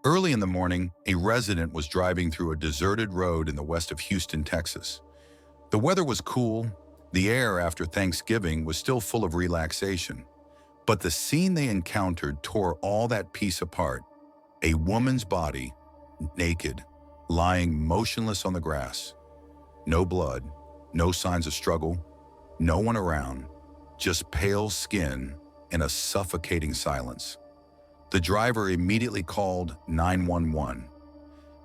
Early in the morning, a resident was driving through a deserted road in the west of Houston, Texas. The weather was cool, the air after Thanksgiving was still full of relaxation, but the scene they encountered tore all that peace apart. A woman's body, naked, lying motionless on the grass. No blood, no signs of struggle, no one around, just pale skin and a suffocating silence. The driver immediately called 911.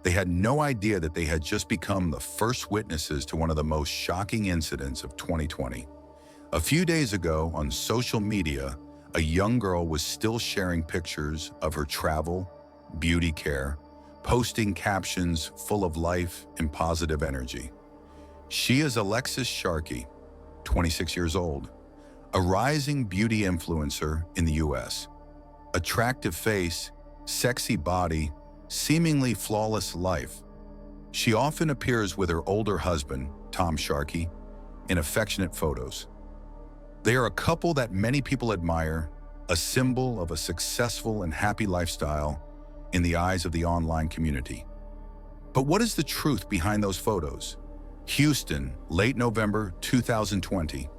They had no idea that they had just become the first witnesses to one of the most shocking incidents of 2020. A few days ago on social media, a young girl was still sharing pictures of her travel, beauty care, posting captions full of life and positive energy. She is Alexis Sharkey, 26 years old, a rising beauty influencer in the US. Attractive face, sexy body, seemingly flawless life. She often appears with her older husband, Tom Sharkey, in affectionate photos. They are a couple that many people admire, a symbol of a successful and happy lifestyle in the eyes of the online community. But what is the truth behind those photos? Houston, late November 2020.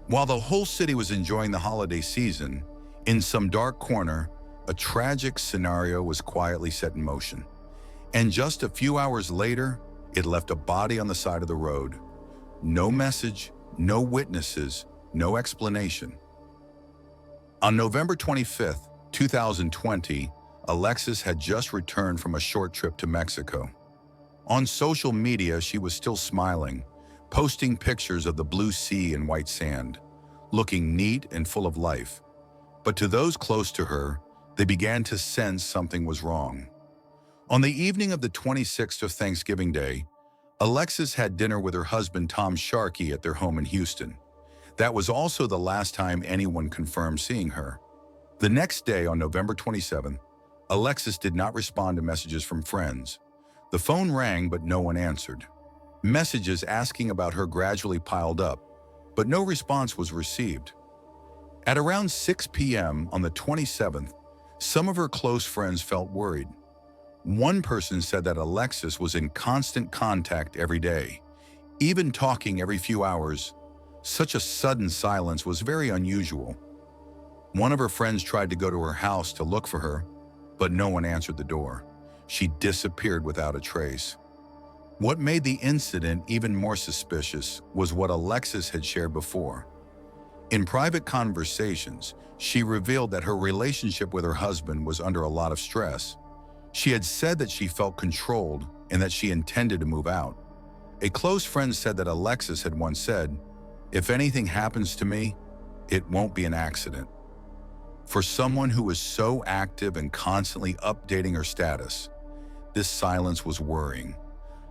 While the whole city was enjoying the holiday season, in some dark corner, a tragic scenario was quietly set in motion. And just a few hours later, it left a body on the side of the road. No message, no witnesses, no explanation. On November 25th, 2020, Alexis had just returned from a short trip to Mexico. On social media, she was still smiling, posting pictures of the blue sea and white sand, looking neat and full of life. But to those close to her, they began to sense something was wrong. On the evening of the 26th of Thanksgiving Day, Alexis had dinner with her husband Tom Sharkey at their home in Houston. That was also the last time anyone confirmed seeing her. The next day, on November 27th, Alexis did not respond to messages from friends. The phone rang, but no one answered. Messages asking about her gradually piled up, but no response was received. At around 6 p.m. on the 27th, some of her close friends felt worried. One person said that Alexis was in constant contact every day, even talking every few hours. Such a sudden silence was very unusual. One of her friends tried to go to her house to look for her, but no one answered the door. She disappeared without a trace. What made the incident even more suspicious was what Alexis had shared before. In private conversations, she revealed that her relationship with her husband was under a lot of stress. She had said that she felt controlled and that she intended to move out. A close friend said that Alexis had once said, "If anything happens to me, it won't be an accident." For someone who was so active and constantly updating her status, this silence was worrying.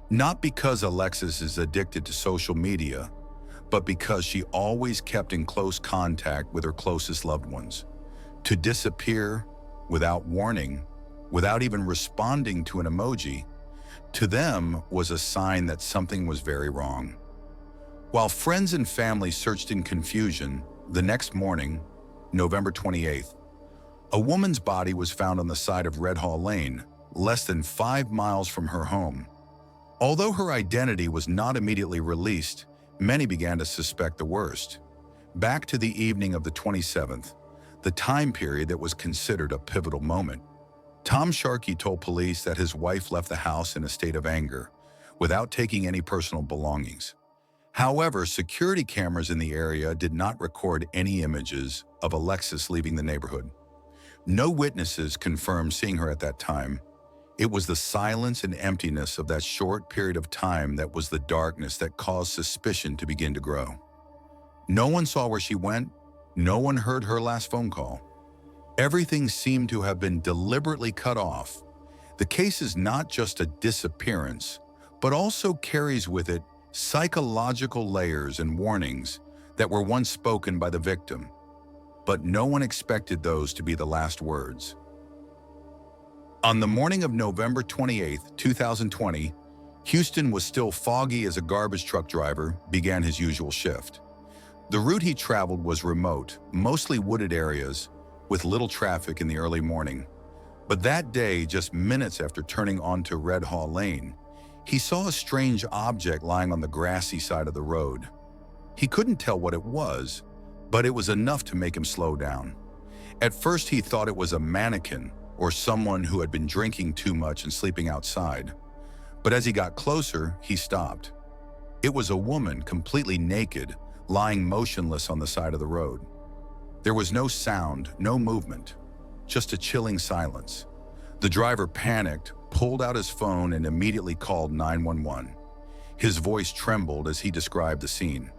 Not because Alexis is addicted to social media, but because she always kept in close contact with her closest loved ones. To disappear without warning, without even responding to an emoji, to them was a sign that something was very wrong. While friends and family searched in confusion, the next morning, November 28th, a woman's body was found on the side of Red Hall Lane, less than 5 miles from her home. Although her identity was not immediately released, many began to suspect the worst. Back to the evening of the 27th, the time period that was considered a pivotal moment. Tom Sharkey told police that his wife left the house in a state of anger, without taking any personal belongings. However, security cameras in the area did not record any images of Alexis leaving the neighborhood. No witnesses confirmed seeing her at that time. It was the silence and emptiness of that short period of time that was the darkness that caused suspicion to begin to grow. No one saw where she went. No one heard her last phone call. Everything seemed to have been deliberately cut off. The case is not just a disappearance, but also carries with it psychological layers and warnings that were once spoken by the victim. But no one expected those to be the last words. On the morning of November 28, 2020, Houston was still foggy as a garbage truck driver began his usual shift. The route he traveled was remote, mostly wooded areas, with little traffic in the early morning. But that day, just minutes after turning onto Red Hall Lane, he saw a strange object lying on the grassy side of the road. He couldn't tell what it was, but it was enough to make him slow down. At first, he thought it was a mannequin or someone who had been drinking too much and sleeping outside. But as he got closer, he stopped. It was a woman, completely naked, lying motionless on the side of the road. There was no sound, no movement, just a chilling silence. The driver panicked, pulled out his phone, and immediately called 911. His voice trembled as he described the scene.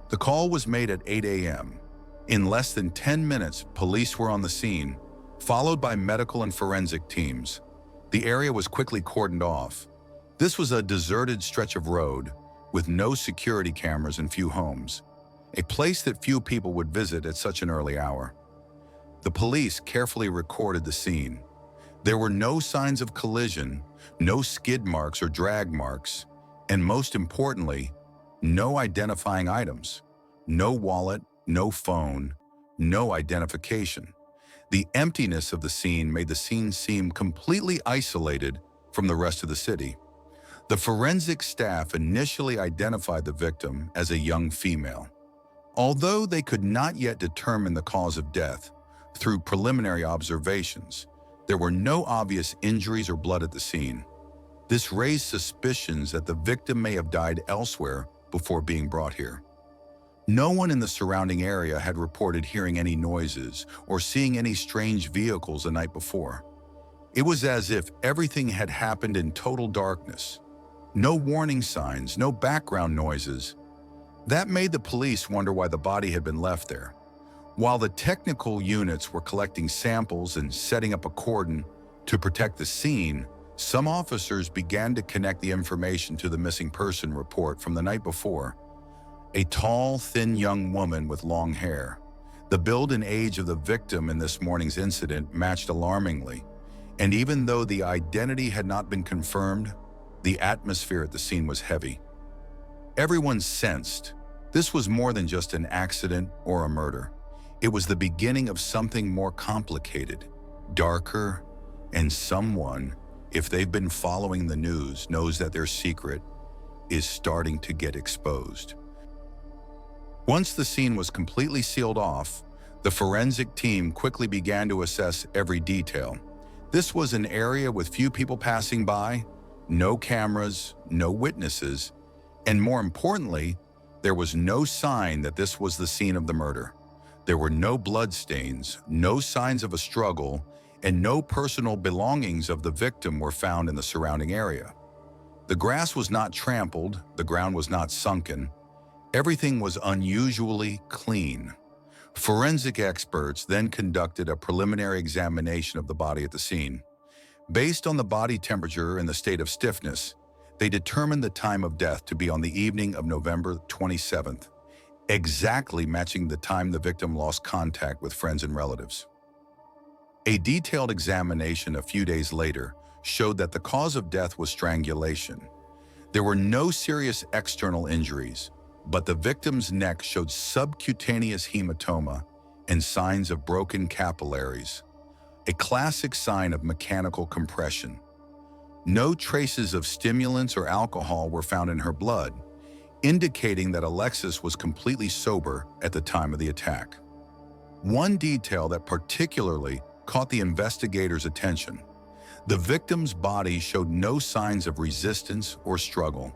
The call was made at 8 a.m. In less than 10 minutes, police were on the scene, followed by medical and forensic teams. The area was quickly cordoned off. This was a deserted stretch of road with no security cameras and few homes, a place that few people would visit at such an early hour. The police carefully recorded the scene. There were no signs of collision, no skid marks or drag marks, and most importantly, no identifying items. No wallet, no phone, no identification. The emptiness of the scene made the scene seem completely isolated from the rest of the city. The forensic staff initially identified the victim as a young female. Although they could not yet determine the cause of death, through preliminary observations, there were no obvious injuries or blood at the scene. This raised suspicions that the victim may have died elsewhere before being brought here. No one in the surrounding area had reported hearing any noises or seeing any strange vehicles the night before. It was as if everything had happened in total darkness. No warning signs, no background noises. That made the police wonder why the body had been left there. While the technical units were collecting samples and setting up a cordon to protect the scene, some officers began to connect the information to the missing person report from the night before. A tall, thin young woman with long hair. The build and age of the victim in this morning's incident matched alarmingly, and even though the identity had not been confirmed, the atmosphere at the scene was heavy. Everyone sensed this was more than just an accident or a murder. It was the beginning of something more complicated, darker, and someone, if they've been following the news, knows that their secret is starting to get exposed. Once the scene was completely sealed off, the forensic team quickly began to assess every detail. This was an area with few people passing by, no cameras, no witnesses, and more importantly, there was no sign that this was the scene of the murder. There were no bloodstains, no signs of a struggle, and no personal belongings of the victim were found in the surrounding area. The grass was not trampled, the ground was not sunken. Everything was unusually clean. Forensic experts then conducted a preliminary examination of the body at the scene. Based on the body temperature and the state of stiffness, they determined the time of death to be on the evening of November 27th, exactly matching the time the victim lost contact with friends and relatives. A detailed examination a few days later showed that the cause of death was strangulation. There were no serious external injuries, but the victim's neck showed subcutaneous hematoma and signs of broken capillaries, a classic sign of mechanical compression. No traces of stimulants or alcohol were found in her blood, indicating that Alexis was completely sober at the time of the attack. One detail that particularly caught the investigators' attention: the victim's body showed no signs of resistance or struggle.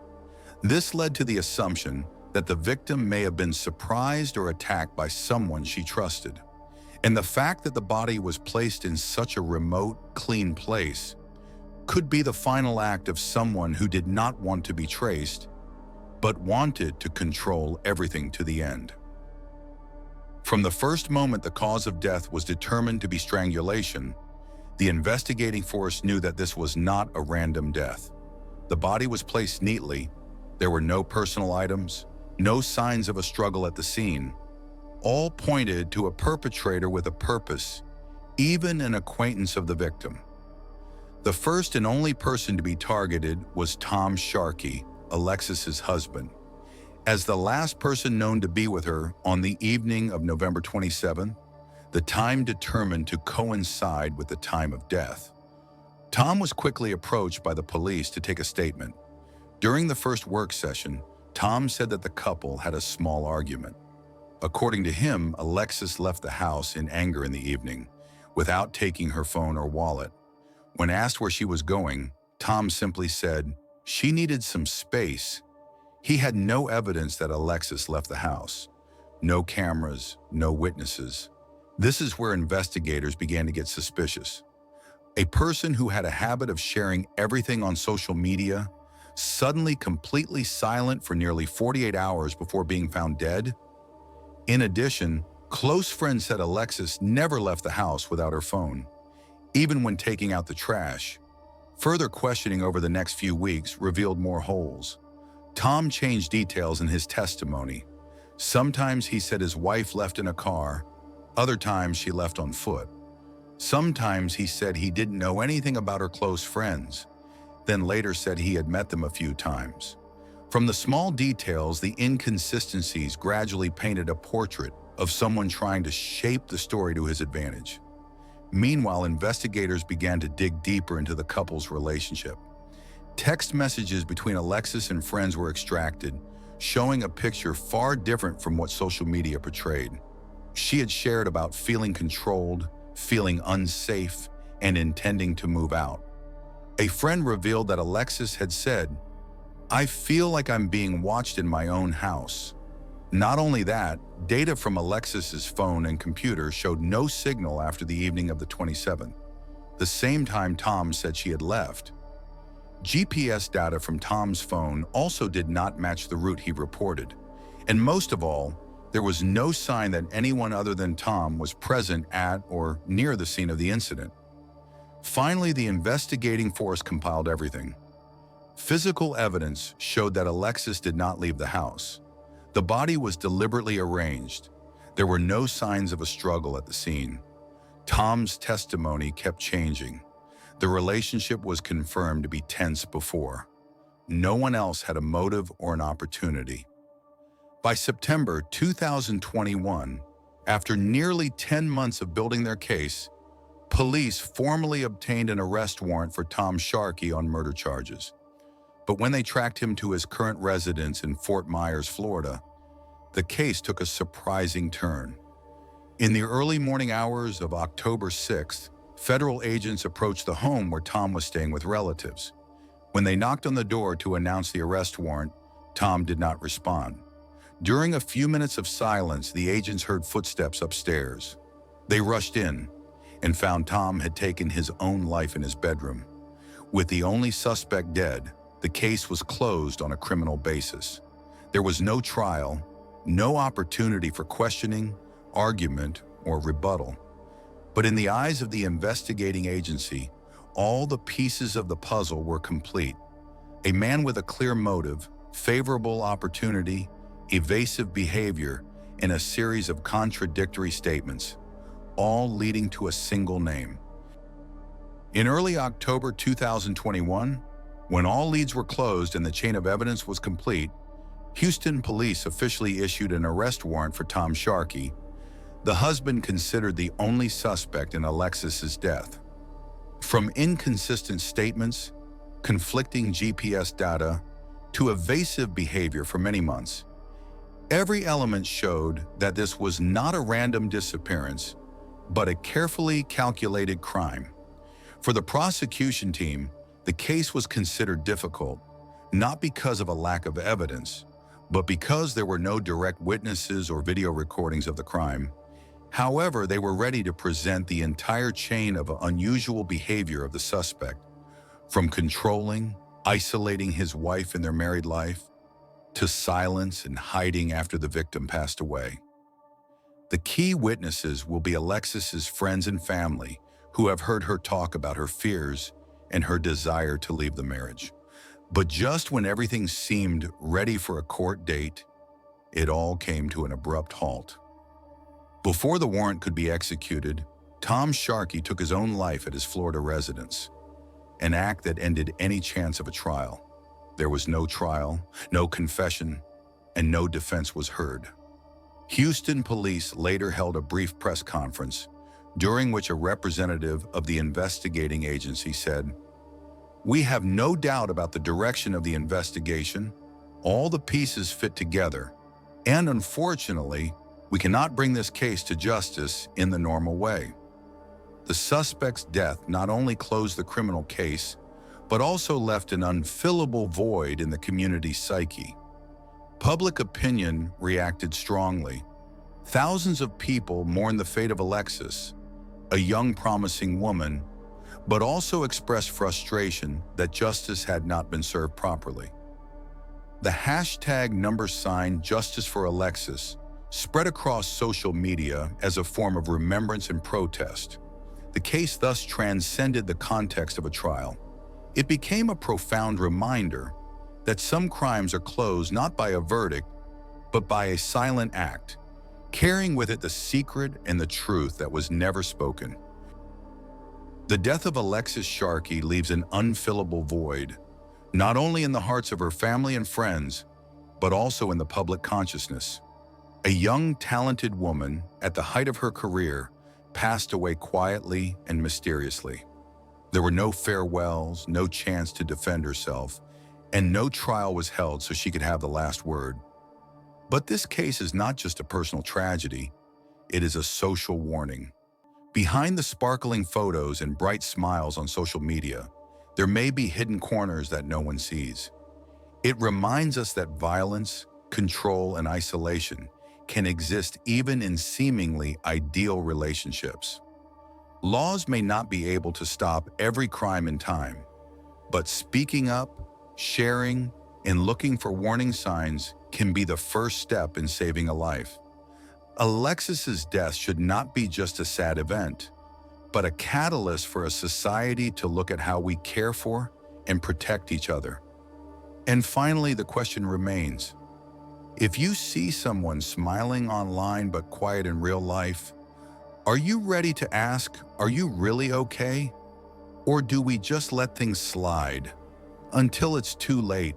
This led to the assumption that the victim may have been surprised or attacked by someone she trusted. And the fact that the body was placed in such a remote, clean place could be the final act of someone who did not want to be traced, but wanted to control everything to the end. From the first moment the cause of death was determined to be strangulation, the investigating force knew that this was not a random death. The body was placed neatly. There were no personal items, no signs of a struggle at the scene. All pointed to a perpetrator with a purpose, even an acquaintance of the victim. The first and only person to be targeted was Tom Sharkey, Alexis's husband. As the last person known to be with her on the evening of November 27th, the time determined to coincide with the time of death. Tom was quickly approached by the police to take a statement. During the first work session, Tom said that the couple had a small argument. According to him, Alexis left the house in anger in the evening, without taking her phone or wallet. When asked where she was going, Tom simply said she needed some space. He had no evidence that Alexis left the house. No cameras, no witnesses. This is where investigators began to get suspicious. A person who had a habit of sharing everything on social media, suddenly completely silent for nearly 48 hours before being found dead? In addition, close friends said Alexis never left the house without her phone, even when taking out the trash. Further questioning over the next few weeks revealed more holes. Tom changed details in his testimony. Sometimes he said his wife left in a car, other times she left on foot. Sometimes he said he didn't know anything about her close friends, then later said he had met them a few times. From the small details, the inconsistencies gradually painted a portrait of someone trying to shape the story to his advantage. Meanwhile, investigators began to dig deeper into the couple's relationship. Text messages between Alexis and friends were extracted, showing a picture far different from what social media portrayed. She had shared about feeling controlled, feeling unsafe, and intending to move out. A friend revealed that Alexis had said, "I feel like I'm being watched in my own house." Not only that, data from Alexis's phone and computer showed no signal after the evening of the 27th, the same time Tom said she had left. GPS data from Tom's phone also did not match the route he reported. And most of all, there was no sign that anyone other than Tom was present at or near the scene of the incident. Finally, the investigating force compiled everything. Physical evidence showed that Alexis did not leave the house. The body was deliberately arranged. There were no signs of a struggle at the scene. Tom's testimony kept changing. The relationship was confirmed to be tense before. No one else had a motive or an opportunity. By September 2021, after nearly 10 months of building their case, police formally obtained an arrest warrant for Tom Sharkey on murder charges. But when they tracked him to his current residence in Fort Myers, Florida, the case took a surprising turn. In the early morning hours of October 6th, federal agents approached the home where Tom was staying with relatives. When they knocked on the door to announce the arrest warrant, Tom did not respond. During a few minutes of silence, the agents heard footsteps upstairs. They rushed in and found Tom had taken his own life in his bedroom. With the only suspect dead, the case was closed on a criminal basis. There was no trial, no opportunity for questioning, argument, or rebuttal. But in the eyes of the investigating agency, all the pieces of the puzzle were complete. A man with a clear motive, favorable opportunity, evasive behavior, and a series of contradictory statements, all leading to a single name. In early October 2021, when all leads were closed and the chain of evidence was complete, Houston police officially issued an arrest warrant for Tom Sharkey, the husband considered the only suspect in Alexis's death. From inconsistent statements, conflicting GPS data, to evasive behavior for many months, every element showed that this was not a random disappearance, but a carefully calculated crime. For the prosecution team, the case was considered difficult, not because of a lack of evidence, but because there were no direct witnesses or video recordings of the crime. However, they were ready to present the entire chain of unusual behavior of the suspect, from controlling, isolating his wife in their married life, to silence and hiding after the victim passed away. The key witnesses will be Alexis's friends and family who have heard her talk about her fears and her desire to leave the marriage. But just when everything seemed ready for a court date, it all came to an abrupt halt. Before the warrant could be executed, Tom Sharkey took his own life at his Florida residence, an act that ended any chance of a trial. There was no trial, no confession, and no defense was heard. Houston police later held a brief press conference, during which a representative of the investigating agency said, We have no doubt about the direction of the investigation. All the pieces fit together, and unfortunately, we cannot bring this case to justice in the normal way. The suspect's death not only closed the criminal case, but also left an unfillable void in the community's psyche. Public opinion reacted strongly. Thousands of people mourned the fate of Alexis, a young promising woman, but also expressed frustration that justice had not been served properly. The hashtag #Justice for Alexis spread across social media as a form of remembrance and protest. The case thus transcended the context of a trial. It became a profound reminder that some crimes are closed not by a verdict, but by a silent act, carrying with it the secret and the truth that was never spoken. The death of Alexis Sharkey leaves an unfillable void, not only in the hearts of her family and friends, but also in the public consciousness. A young, talented woman at the height of her career passed away quietly and mysteriously. There were no farewells, no chance to defend herself, and no trial was held so she could have the last word. But this case is not just a personal tragedy, it is a social warning. Behind the sparkling photos and bright smiles on social media, there may be hidden corners that no one sees. It reminds us that violence, control, and isolation can exist even in seemingly ideal relationships. Laws may not be able to stop every crime in time, but speaking up, sharing, and looking for warning signs can be the first step in saving a life. Alexis's death should not be just a sad event, but a catalyst for a society to look at how we care for and protect each other. And finally, the question remains, if you see someone smiling online but quiet in real life, are you ready to ask, are you really okay? Or do we just let things slide until it's too late?